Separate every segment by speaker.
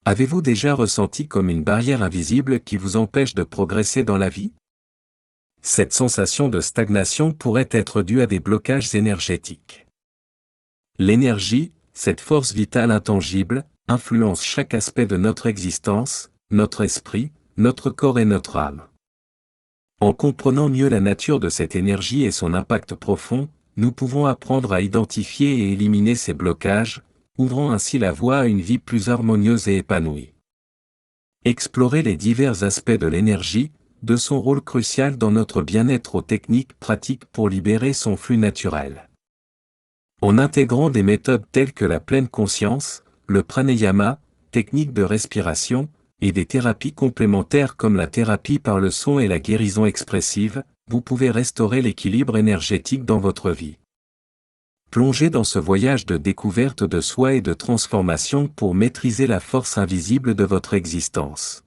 Speaker 1: Avez-vous déjà ressenti comme une barrière invisible qui vous empêche de progresser dans la vie? Cette sensation de stagnation pourrait être due à des blocages énergétiques. L'énergie, cette force vitale intangible, influence chaque aspect de notre existence, notre esprit, notre corps et notre âme. En comprenant mieux la nature de cette énergie et son impact profond, nous pouvons apprendre à identifier et éliminer ces blocages, ouvrant ainsi la voie à une vie plus harmonieuse et épanouie. Explorer les divers aspects de l'énergie, de son rôle crucial dans notre bien-être aux techniques pratiques pour libérer son flux naturel. En intégrant des méthodes telles que la pleine conscience, le pranayama, technique de respiration, et des thérapies complémentaires comme la thérapie par le son et la guérison expressive, vous pouvez restaurer l'équilibre énergétique dans votre vie. Plongez dans ce voyage de découverte de soi et de transformation pour maîtriser la force invisible de votre existence.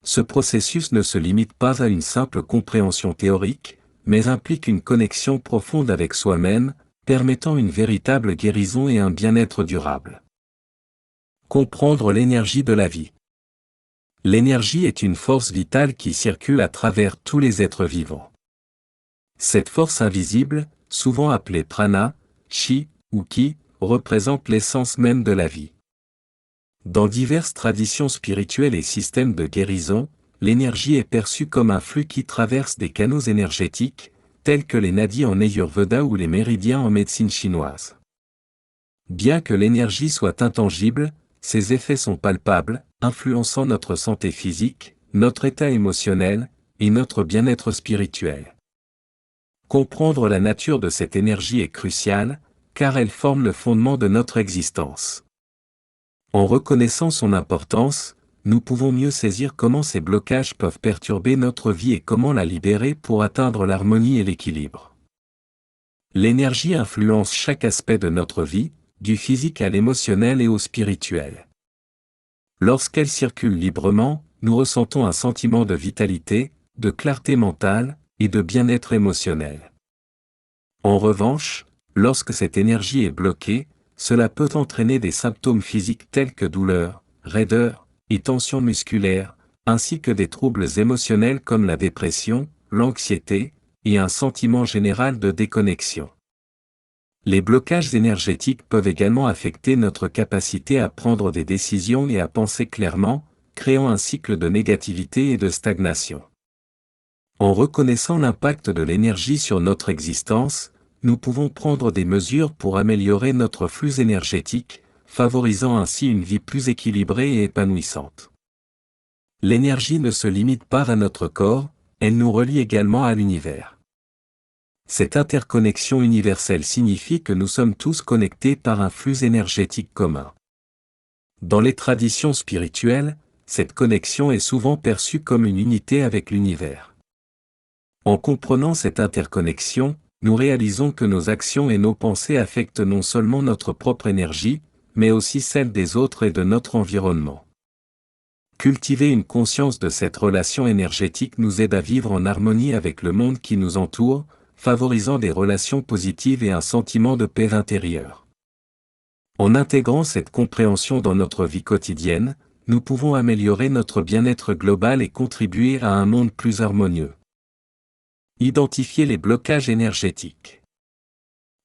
Speaker 1: Ce processus ne se limite pas à une simple compréhension théorique, mais implique une connexion profonde avec soi-même, permettant une véritable guérison et un bien-être durable. Comprendre l'énergie de la vie. L'énergie est une force vitale qui circule à travers tous les êtres vivants. Cette force invisible, souvent appelée prana, chi ou ki, représente l'essence même de la vie. Dans diverses traditions spirituelles et systèmes de guérison, l'énergie est perçue comme un flux qui traverse des canaux énergétiques, tels que les nadis en Ayurveda ou les méridiens en médecine chinoise. Bien que l'énergie soit intangible, ses effets sont palpables, influençant notre santé physique, notre état émotionnel, et notre bien-être spirituel. Comprendre la nature de cette énergie est crucial, car elle forme le fondement de notre existence. En reconnaissant son importance, nous pouvons mieux saisir comment ces blocages peuvent perturber notre vie et comment la libérer pour atteindre l'harmonie et l'équilibre. L'énergie influence chaque aspect de notre vie, du physique à l'émotionnel et au spirituel. Lorsqu'elle circule librement, nous ressentons un sentiment de vitalité, de clarté mentale, et de bien-être émotionnel. En revanche, lorsque cette énergie est bloquée, cela peut entraîner des symptômes physiques tels que douleurs, raideur, et tensions musculaires, ainsi que des troubles émotionnels comme la dépression, l'anxiété, et un sentiment général de déconnexion. Les blocages énergétiques peuvent également affecter notre capacité à prendre des décisions et à penser clairement, créant un cycle de négativité et de stagnation. En reconnaissant l'impact de l'énergie sur notre existence, nous pouvons prendre des mesures pour améliorer notre flux énergétique, favorisant ainsi une vie plus équilibrée et épanouissante. L'énergie ne se limite pas à notre corps, elle nous relie également à l'univers. Cette interconnexion universelle signifie que nous sommes tous connectés par un flux énergétique commun. Dans les traditions spirituelles, cette connexion est souvent perçue comme une unité avec l'univers. En comprenant cette interconnexion, nous réalisons que nos actions et nos pensées affectent non seulement notre propre énergie, mais aussi celle des autres et de notre environnement. Cultiver une conscience de cette relation énergétique nous aide à vivre en harmonie avec le monde qui nous entoure, favorisant des relations positives et un sentiment de paix intérieure. En intégrant cette compréhension dans notre vie quotidienne, nous pouvons améliorer notre bien-être global et contribuer à un monde plus harmonieux. Identifier les blocages énergétiques.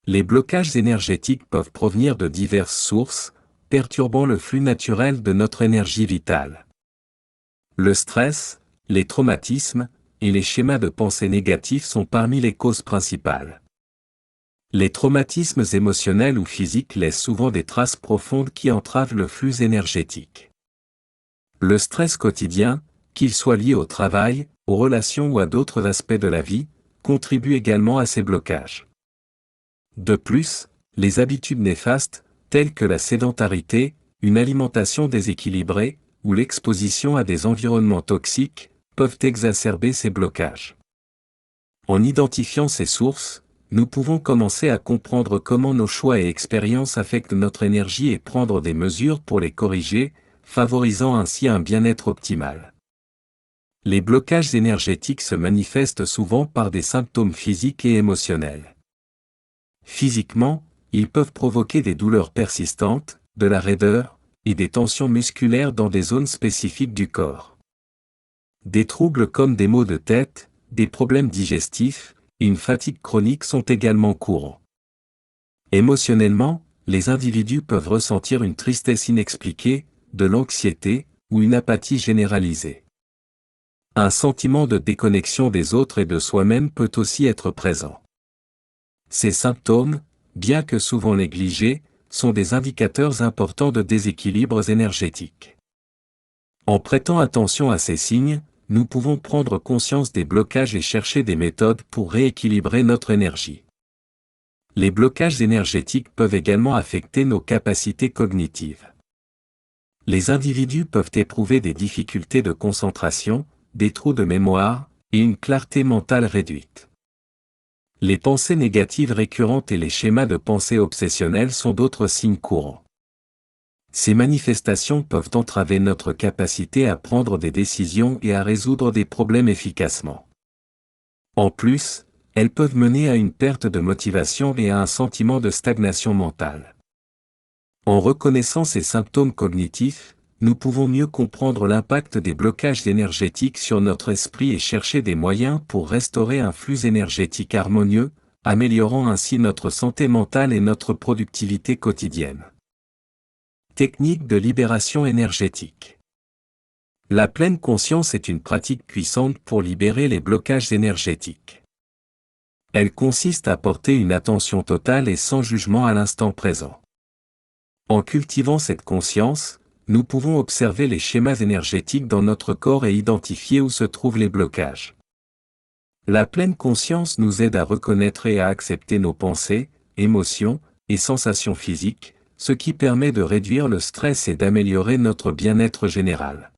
Speaker 1: Les blocages énergétiques peuvent provenir de diverses sources, perturbant le flux naturel de notre énergie vitale. Le stress, les traumatismes, et les schémas de pensée négatifs sont parmi les causes principales. Les traumatismes émotionnels ou physiques laissent souvent des traces profondes qui entravent le flux énergétique. Le stress quotidien, qu'il soit lié au travail, aux relations ou à d'autres aspects de la vie, contribue également à ces blocages. De plus, les habitudes néfastes, telles que la sédentarité, une alimentation déséquilibrée, ou l'exposition à des environnements toxiques, peuvent exacerber ces blocages. En identifiant ces sources, nous pouvons commencer à comprendre comment nos choix et expériences affectent notre énergie et prendre des mesures pour les corriger, favorisant ainsi un bien-être optimal. Les blocages énergétiques se manifestent souvent par des symptômes physiques et émotionnels. Physiquement, ils peuvent provoquer des douleurs persistantes, de la raideur, et des tensions musculaires dans des zones spécifiques du corps. Des troubles comme des maux de tête, des problèmes digestifs, et une fatigue chronique sont également courants. Émotionnellement, les individus peuvent ressentir une tristesse inexpliquée, de l'anxiété, ou une apathie généralisée. Un sentiment de déconnexion des autres et de soi-même peut aussi être présent. Ces symptômes, bien que souvent négligés, sont des indicateurs importants de déséquilibres énergétiques. En prêtant attention à ces signes, nous pouvons prendre conscience des blocages et chercher des méthodes pour rééquilibrer notre énergie. Les blocages énergétiques peuvent également affecter nos capacités cognitives. Les individus peuvent éprouver des difficultés de concentration, des trous de mémoire, et une clarté mentale réduite. Les pensées négatives récurrentes et les schémas de pensée obsessionnels sont d'autres signes courants. Ces manifestations peuvent entraver notre capacité à prendre des décisions et à résoudre des problèmes efficacement. En plus, elles peuvent mener à une perte de motivation et à un sentiment de stagnation mentale. En reconnaissant ces symptômes cognitifs, nous pouvons mieux comprendre l'impact des blocages énergétiques sur notre esprit et chercher des moyens pour restaurer un flux énergétique harmonieux, améliorant ainsi notre santé mentale et notre productivité quotidienne. Technique de libération énergétique. La pleine conscience est une pratique puissante pour libérer les blocages énergétiques. Elle consiste à porter une attention totale et sans jugement à l'instant présent. En cultivant cette conscience, nous pouvons observer les schémas énergétiques dans notre corps et identifier où se trouvent les blocages. La pleine conscience nous aide à reconnaître et à accepter nos pensées, émotions et sensations physiques, ce qui permet de réduire le stress et d'améliorer notre bien-être général.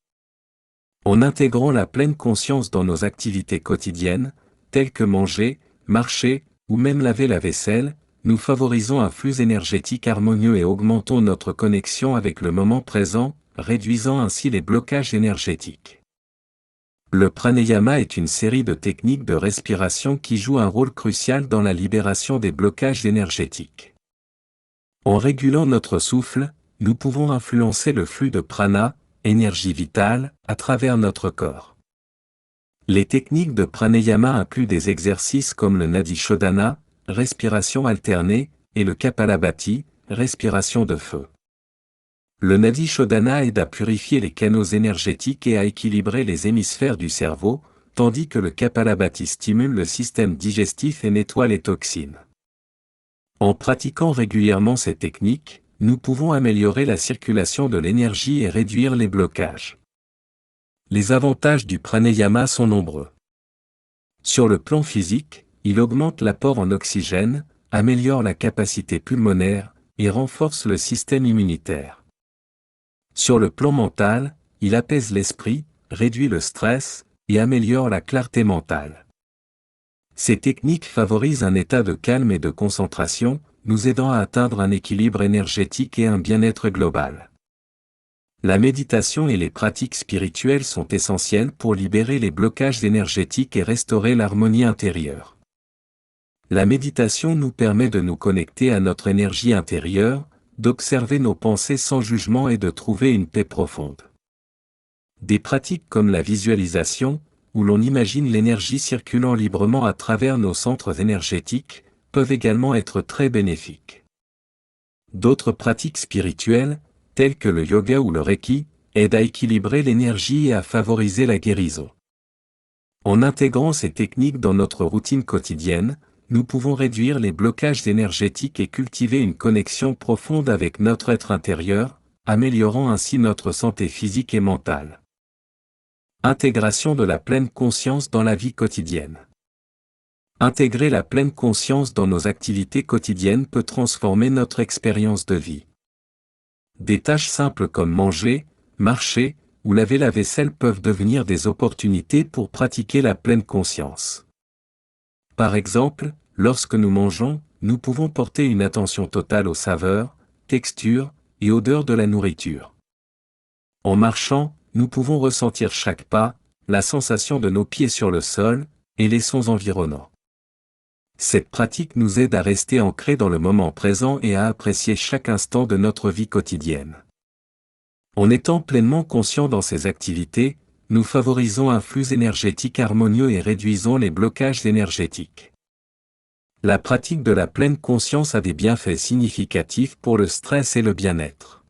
Speaker 1: En intégrant la pleine conscience dans nos activités quotidiennes, telles que manger, marcher, ou même laver la vaisselle, nous favorisons un flux énergétique harmonieux et augmentons notre connexion avec le moment présent, réduisant ainsi les blocages énergétiques. Le pranayama est une série de techniques de respiration qui jouent un rôle crucial dans la libération des blocages énergétiques. En régulant notre souffle, nous pouvons influencer le flux de prana, énergie vitale, à travers notre corps. Les techniques de pranayama incluent des exercices comme le nadi shodhana, respiration alternée, et le kapalabhati, respiration de feu. Le nadi shodhana aide à purifier les canaux énergétiques et à équilibrer les hémisphères du cerveau, tandis que le kapalabhati stimule le système digestif et nettoie les toxines. En pratiquant régulièrement ces techniques, nous pouvons améliorer la circulation de l'énergie et réduire les blocages. Les avantages du pranayama sont nombreux. Sur le plan physique, il augmente l'apport en oxygène, améliore la capacité pulmonaire, et renforce le système immunitaire. Sur le plan mental, il apaise l'esprit, réduit le stress, et améliore la clarté mentale. Ces techniques favorisent un état de calme et de concentration, nous aidant à atteindre un équilibre énergétique et un bien-être global. La méditation et les pratiques spirituelles sont essentielles pour libérer les blocages énergétiques et restaurer l'harmonie intérieure. La méditation nous permet de nous connecter à notre énergie intérieure, d'observer nos pensées sans jugement et de trouver une paix profonde. Des pratiques comme la visualisation, où l'on imagine l'énergie circulant librement à travers nos centres énergétiques, peuvent également être très bénéfiques. D'autres pratiques spirituelles, telles que le yoga ou le reiki, aident à équilibrer l'énergie et à favoriser la guérison. En intégrant ces techniques dans notre routine quotidienne, nous pouvons réduire les blocages énergétiques et cultiver une connexion profonde avec notre être intérieur, améliorant ainsi notre santé physique et mentale. Intégration de la pleine conscience dans la vie quotidienne. Intégrer la pleine conscience dans nos activités quotidiennes peut transformer notre expérience de vie. Des tâches simples comme manger, marcher, ou laver la vaisselle peuvent devenir des opportunités pour pratiquer la pleine conscience. Par exemple, lorsque nous mangeons, nous pouvons porter une attention totale aux saveurs, textures et odeurs de la nourriture. En marchant, nous pouvons ressentir chaque pas, la sensation de nos pieds sur le sol, et les sons environnants. Cette pratique nous aide à rester ancrés dans le moment présent et à apprécier chaque instant de notre vie quotidienne. En étant pleinement conscients dans ces activités, nous favorisons un flux énergétique harmonieux et réduisons les blocages énergétiques. La pratique de la pleine conscience a des bienfaits significatifs pour le stress et le bien-être.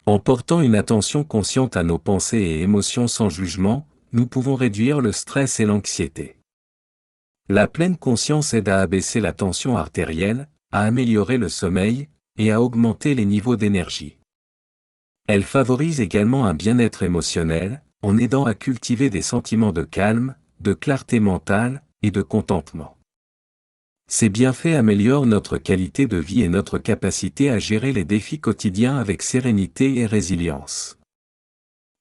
Speaker 1: En portant une attention consciente à nos pensées et émotions sans jugement, nous pouvons réduire le stress et l'anxiété. La pleine conscience aide à abaisser la tension artérielle, à améliorer le sommeil, et à augmenter les niveaux d'énergie. Elle favorise également un bien-être émotionnel, en aidant à cultiver des sentiments de calme, de clarté mentale, et de contentement. Ces bienfaits améliorent notre qualité de vie et notre capacité à gérer les défis quotidiens avec sérénité et résilience.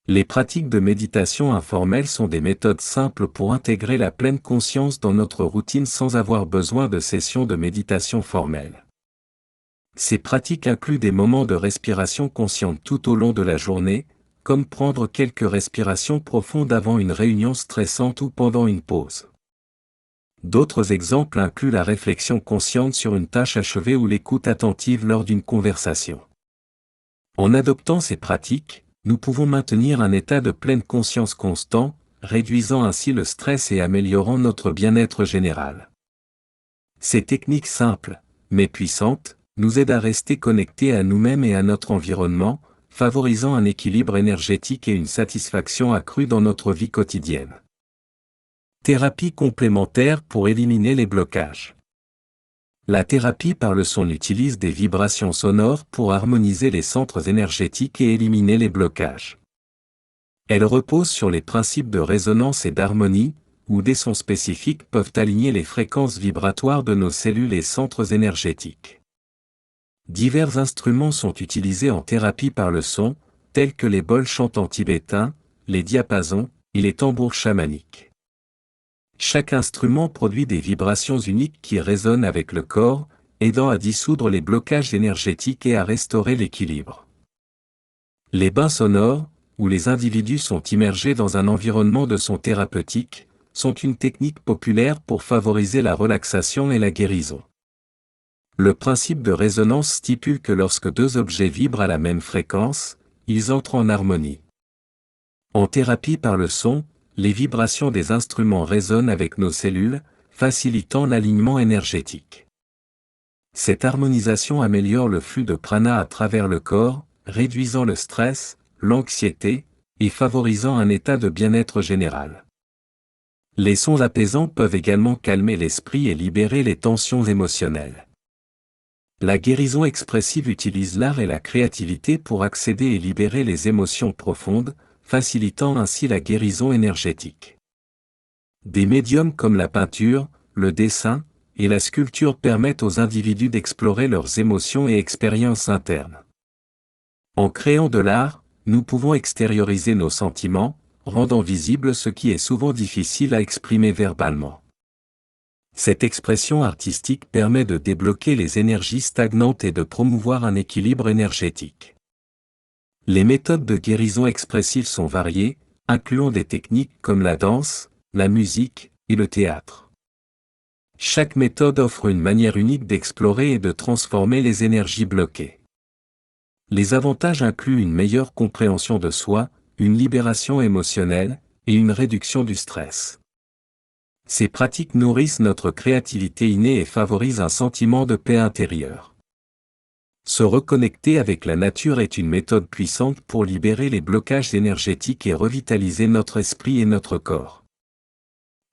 Speaker 1: Les pratiques de méditation informelle sont des méthodes simples pour intégrer la pleine conscience dans notre routine sans avoir besoin de sessions de méditation formelles. Ces pratiques incluent des moments de respiration consciente tout au long de la journée, comme prendre quelques respirations profondes avant une réunion stressante ou pendant une pause. D'autres exemples incluent la réflexion consciente sur une tâche achevée ou l'écoute attentive lors d'une conversation. En adoptant ces pratiques, nous pouvons maintenir un état de pleine conscience constant, réduisant ainsi le stress et améliorant notre bien-être général. Ces techniques simples, mais puissantes, nous aident à rester connectés à nous-mêmes et à notre environnement, favorisant un équilibre énergétique et une satisfaction accrue dans notre vie quotidienne. Thérapie complémentaire pour éliminer les blocages. La thérapie par le son utilise des vibrations sonores pour harmoniser les centres énergétiques et éliminer les blocages. Elle repose sur les principes de résonance et d'harmonie, où des sons spécifiques peuvent aligner les fréquences vibratoires de nos cellules et centres énergétiques. Divers instruments sont utilisés en thérapie par le son, tels que les bols chantants tibétains, les diapasons et les tambours chamaniques. Chaque instrument produit des vibrations uniques qui résonnent avec le corps, aidant à dissoudre les blocages énergétiques et à restaurer l'équilibre. Les bains sonores, où les individus sont immergés dans un environnement de son thérapeutique, sont une technique populaire pour favoriser la relaxation et la guérison. Le principe de résonance stipule que lorsque deux objets vibrent à la même fréquence, ils entrent en harmonie. En thérapie par le son, les vibrations des instruments résonnent avec nos cellules, facilitant l'alignement énergétique. Cette harmonisation améliore le flux de prana à travers le corps, réduisant le stress, l'anxiété, et favorisant un état de bien-être général. Les sons apaisants peuvent également calmer l'esprit et libérer les tensions émotionnelles. La guérison expressive utilise l'art et la créativité pour accéder et libérer les émotions profondes, facilitant ainsi la guérison énergétique. Des médiums comme la peinture, le dessin et la sculpture permettent aux individus d'explorer leurs émotions et expériences internes. En créant de l'art, nous pouvons extérioriser nos sentiments, rendant visible ce qui est souvent difficile à exprimer verbalement. Cette expression artistique permet de débloquer les énergies stagnantes et de promouvoir un équilibre énergétique. Les méthodes de guérison expressive sont variées, incluant des techniques comme la danse, la musique et le théâtre. Chaque méthode offre une manière unique d'explorer et de transformer les énergies bloquées. Les avantages incluent une meilleure compréhension de soi, une libération émotionnelle et une réduction du stress. Ces pratiques nourrissent notre créativité innée et favorisent un sentiment de paix intérieure. Se reconnecter avec la nature est une méthode puissante pour libérer les blocages énergétiques et revitaliser notre esprit et notre corps.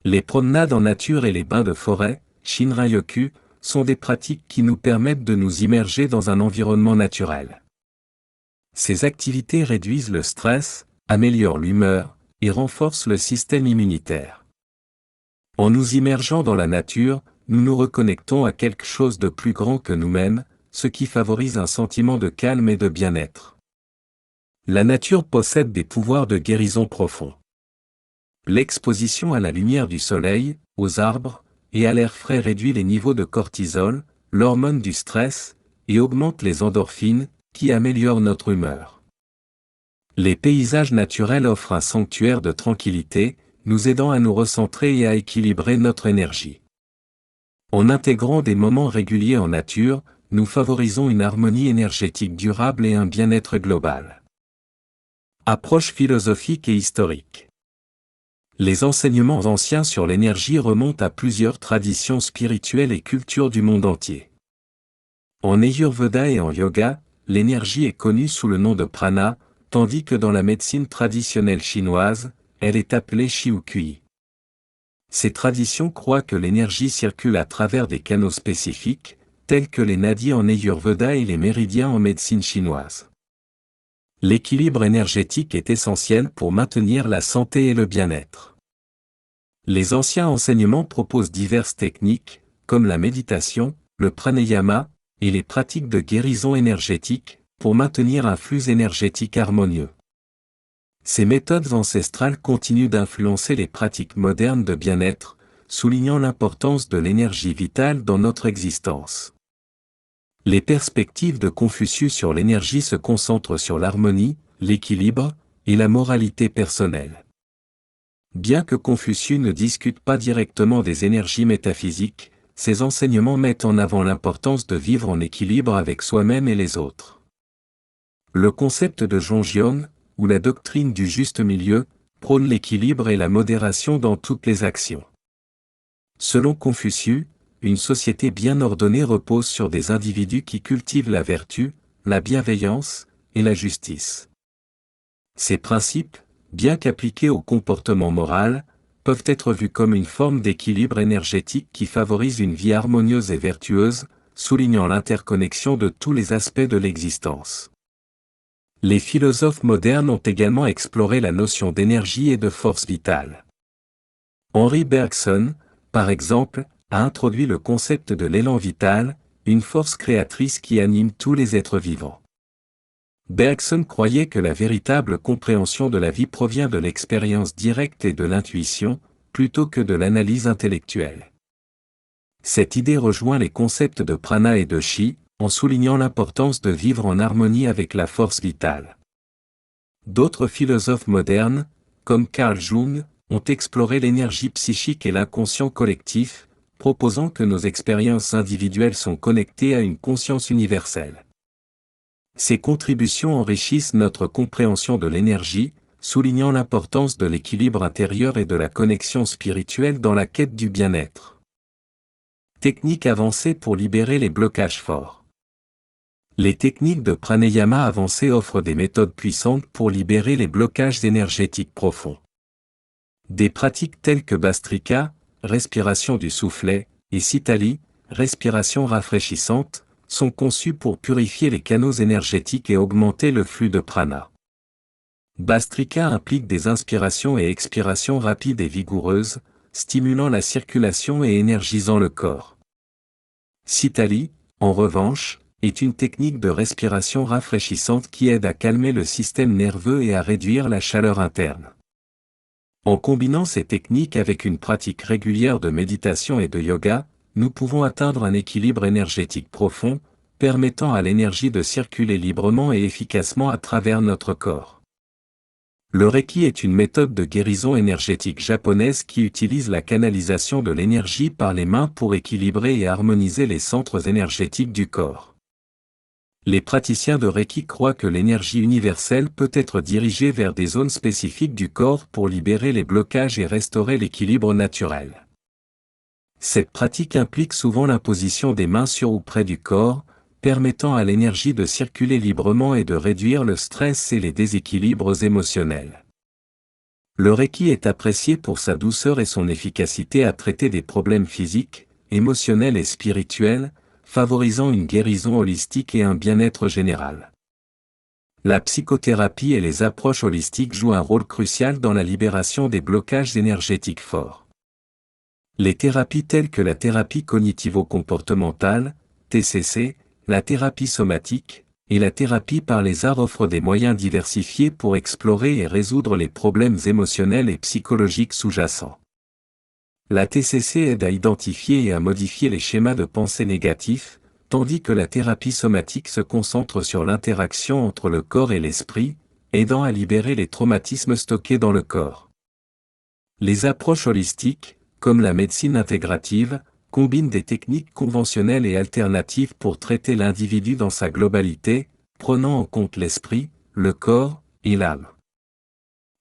Speaker 1: Les promenades en nature et les bains de forêt, Shinryoku, sont des pratiques qui nous permettent de nous immerger dans un environnement naturel. Ces activités réduisent le stress, améliorent l'humeur et renforcent le système immunitaire. En nous immergeant dans la nature, nous nous reconnectons à quelque chose de plus grand que nous-mêmes, ce qui favorise un sentiment de calme et de bien-être. La nature possède des pouvoirs de guérison profonds. L'exposition à la lumière du soleil, aux arbres, et à l'air frais réduit les niveaux de cortisol, l'hormone du stress, et augmente les endorphines, qui améliorent notre humeur. Les paysages naturels offrent un sanctuaire de tranquillité, nous aidant à nous recentrer et à équilibrer notre énergie. En intégrant des moments réguliers en nature, nous favorisons une harmonie énergétique durable et un bien-être global. Approche philosophique et historique. Les enseignements anciens sur l'énergie remontent à plusieurs traditions spirituelles et cultures du monde entier. En Ayurveda et en yoga, l'énergie est connue sous le nom de prana, tandis que dans la médecine traditionnelle chinoise, elle est appelée Qi ou Qi. Ces traditions croient que l'énergie circule à travers des canaux spécifiques, tels que les nadis en Ayurveda et les méridiens en médecine chinoise. L'équilibre énergétique est essentiel pour maintenir la santé et le bien-être. Les anciens enseignements proposent diverses techniques, comme la méditation, le pranayama, et les pratiques de guérison énergétique, pour maintenir un flux énergétique harmonieux. Ces méthodes ancestrales continuent d'influencer les pratiques modernes de bien-être, soulignant l'importance de l'énergie vitale dans notre existence. Les perspectives de Confucius sur l'énergie se concentrent sur l'harmonie, l'équilibre, et la moralité personnelle. Bien que Confucius ne discute pas directement des énergies métaphysiques, ses enseignements mettent en avant l'importance de vivre en équilibre avec soi-même et les autres. Le concept de Zhongjiang, ou la doctrine du juste milieu, prône l'équilibre et la modération dans toutes les actions. Selon Confucius, une société bien ordonnée repose sur des individus qui cultivent la vertu, la bienveillance et la justice. Ces principes, bien qu'appliqués au comportement moral, peuvent être vus comme une forme d'équilibre énergétique qui favorise une vie harmonieuse et vertueuse, soulignant l'interconnexion de tous les aspects de l'existence. Les philosophes modernes ont également exploré la notion d'énergie et de force vitale. Henri Bergson, par exemple, a introduit le concept de l'élan vital, une force créatrice qui anime tous les êtres vivants. Bergson croyait que la véritable compréhension de la vie provient de l'expérience directe et de l'intuition, plutôt que de l'analyse intellectuelle. Cette idée rejoint les concepts de prana et de chi, en soulignant l'importance de vivre en harmonie avec la force vitale. D'autres philosophes modernes, comme Carl Jung, ont exploré l'énergie psychique et l'inconscient collectif, proposant que nos expériences individuelles sont connectées à une conscience universelle. Ces contributions enrichissent notre compréhension de l'énergie, soulignant l'importance de l'équilibre intérieur et de la connexion spirituelle dans la quête du bien-être. Techniques avancées pour libérer les blocages forts. Les techniques de pranayama avancées offrent des méthodes puissantes pour libérer les blocages énergétiques profonds. Des pratiques telles que Bhastrika, respiration du soufflet, et Sitali, respiration rafraîchissante, sont conçues pour purifier les canaux énergétiques et augmenter le flux de prana. Bhastrika implique des inspirations et expirations rapides et vigoureuses, stimulant la circulation et énergisant le corps. Sitali, en revanche, est une technique de respiration rafraîchissante qui aide à calmer le système nerveux et à réduire la chaleur interne. En combinant ces techniques avec une pratique régulière de méditation et de yoga, nous pouvons atteindre un équilibre énergétique profond, permettant à l'énergie de circuler librement et efficacement à travers notre corps. Le Reiki est une méthode de guérison énergétique japonaise qui utilise la canalisation de l'énergie par les mains pour équilibrer et harmoniser les centres énergétiques du corps. Les praticiens de Reiki croient que l'énergie universelle peut être dirigée vers des zones spécifiques du corps pour libérer les blocages et restaurer l'équilibre naturel. Cette pratique implique souvent l'imposition des mains sur ou près du corps, permettant à l'énergie de circuler librement et de réduire le stress et les déséquilibres émotionnels. Le Reiki est apprécié pour sa douceur et son efficacité à traiter des problèmes physiques, émotionnels et spirituels, favorisant une guérison holistique et un bien-être général. La psychothérapie et les approches holistiques jouent un rôle crucial dans la libération des blocages énergétiques forts. Les thérapies telles que la thérapie cognitivo-comportementale, TCC, la thérapie somatique, et la thérapie par les arts offrent des moyens diversifiés pour explorer et résoudre les problèmes émotionnels et psychologiques sous-jacents. La TCC aide à identifier et à modifier les schémas de pensée négatifs, tandis que la thérapie somatique se concentre sur l'interaction entre le corps et l'esprit, aidant à libérer les traumatismes stockés dans le corps. Les approches holistiques, comme la médecine intégrative, combinent des techniques conventionnelles et alternatives pour traiter l'individu dans sa globalité, prenant en compte l'esprit, le corps et l'âme.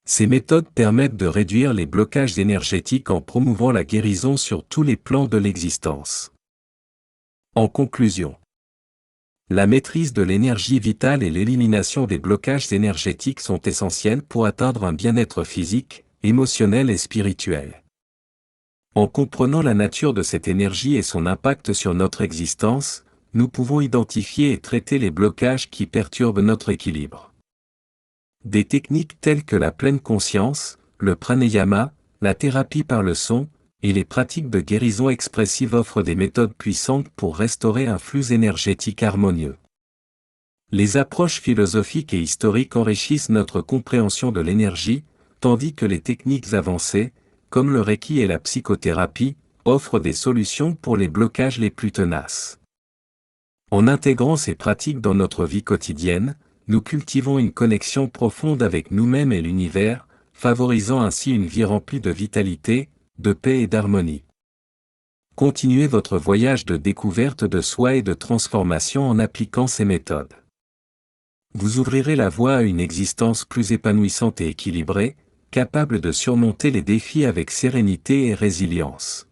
Speaker 1: Ces méthodes permettent de réduire les blocages énergétiques en promouvant la guérison sur tous les plans de l'existence. En conclusion, la maîtrise de l'énergie vitale et l'élimination des blocages énergétiques sont essentielles pour atteindre un bien-être physique, émotionnel et spirituel. En comprenant la nature de cette énergie et son impact sur notre existence, nous pouvons identifier et traiter les blocages qui perturbent notre équilibre. Des techniques telles que la pleine conscience, le pranayama, la thérapie par le son, et les pratiques de guérison expressive offrent des méthodes puissantes pour restaurer un flux énergétique harmonieux. Les approches philosophiques et historiques enrichissent notre compréhension de l'énergie, tandis que les techniques avancées, comme le Reiki et la psychothérapie, offrent des solutions pour les blocages les plus tenaces. En intégrant ces pratiques dans notre vie quotidienne, nous cultivons une connexion profonde avec nous-mêmes et l'univers, favorisant ainsi une vie remplie de vitalité, de paix et d'harmonie. Continuez votre voyage de découverte de soi et de transformation en appliquant ces méthodes. Vous ouvrirez la voie à une existence plus épanouissante et équilibrée, capable de surmonter les défis avec sérénité et résilience.